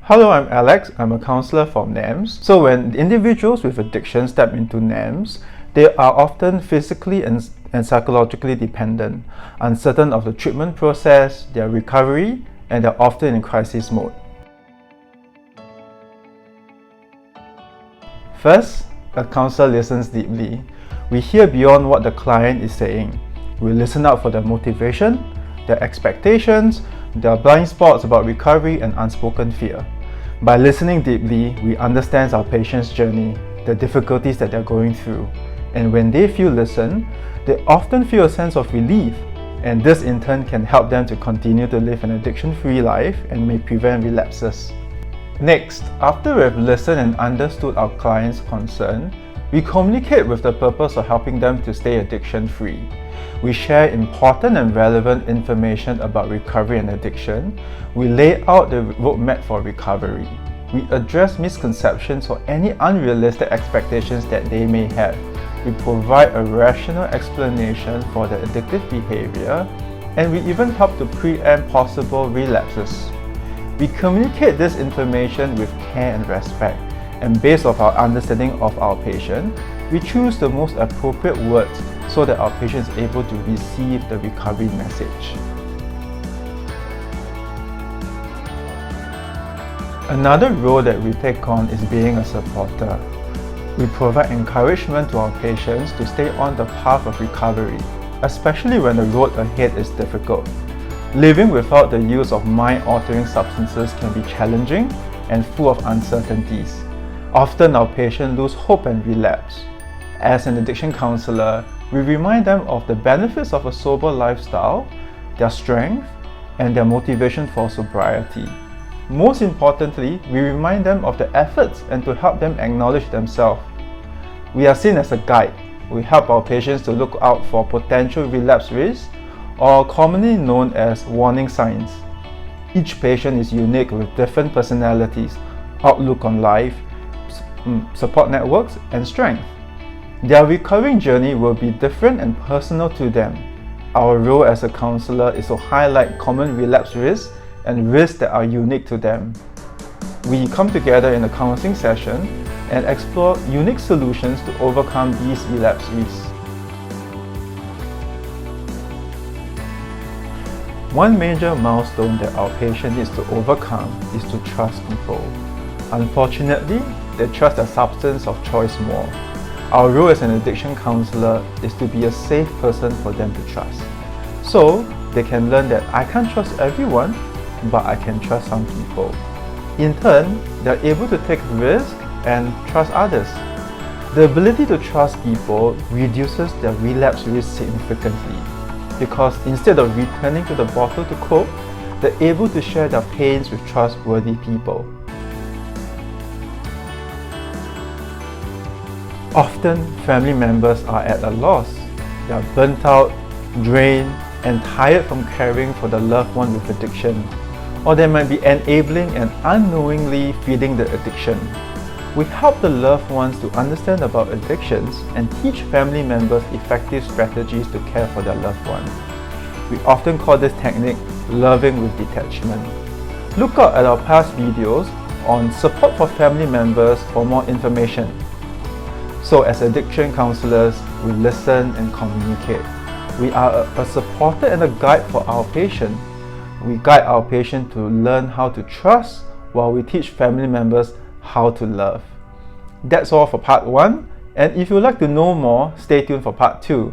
Hello, I'm Alex. I'm a counsellor from NAMS. So when individuals with addiction step into NAMS, they are often physically and psychologically dependent, uncertain of the treatment process, their recovery, and they're often in crisis mode. First, a counsellor listens deeply. We hear beyond what the client is saying. We listen out for their motivation, their expectations, their blind spots about recovery and unspoken fear. By listening deeply, we understand our patient's journey, the difficulties that they're going through. And when they feel listened, they often feel a sense of relief, and this in turn can help them to continue to live an addiction-free life and may prevent relapses. Next, after we've listened and understood our client's concern, we communicate with the purpose of helping them to stay addiction-free. We share important and relevant information about recovery and addiction. We lay out the roadmap for recovery. We address misconceptions or any unrealistic expectations that they may have. We provide a rational explanation for the addictive behavior, and we even help to preempt possible relapses. We communicate this information with care and respect, and based on our understanding of our patient, we choose the most appropriate words so that our patient is able to receive the recovery message. Another role that we take on is being a supporter. We provide encouragement to our patients to stay on the path of recovery, especially when the road ahead is difficult. Living without the use of mind-altering substances can be challenging and full of uncertainties. Often our patients lose hope and relapse. As an addiction counsellor, we remind them of the benefits of a sober lifestyle, their strength, and their motivation for sobriety. Most importantly, we remind them of the efforts and to help them acknowledge themselves. We are seen as a guide. We help our patients to look out for potential relapse risks, or commonly known as warning signs. Each patient is unique with different personalities, outlook on life, support networks, and strength. Their recovering journey will be different and personal to them. Our role as a counsellor is to highlight common relapse risks and risks that are unique to them. We come together in a counselling session and explore unique solutions to overcome these relapse risks. One major milestone that our patient needs to overcome is to trust people. Unfortunately, they trust their substance of choice more. Our role as an addiction counsellor is to be a safe person for them to trust. So, they can learn that I can't trust everyone, but I can trust some people. In turn, they're able to take risks and trust others. The ability to trust people reduces their relapse risk significantly, because instead of returning to the bottle to cope, they're able to share their pains with trustworthy people. Often, family members are at a loss. They are burnt out, drained, and tired from caring for the loved one with addiction. Or they might be enabling and unknowingly feeding the addiction. We help the loved ones to understand about addictions and teach family members effective strategies to care for their loved one. We often call this technique loving with detachment. Look out at our past videos on support for family members for more information. So as addiction counsellors, we listen and communicate. We are a supporter and a guide for our patient. We guide our patient to learn how to trust while we teach family members how to love. That's all for part 1, and if you'd like to know more, stay tuned for part 2.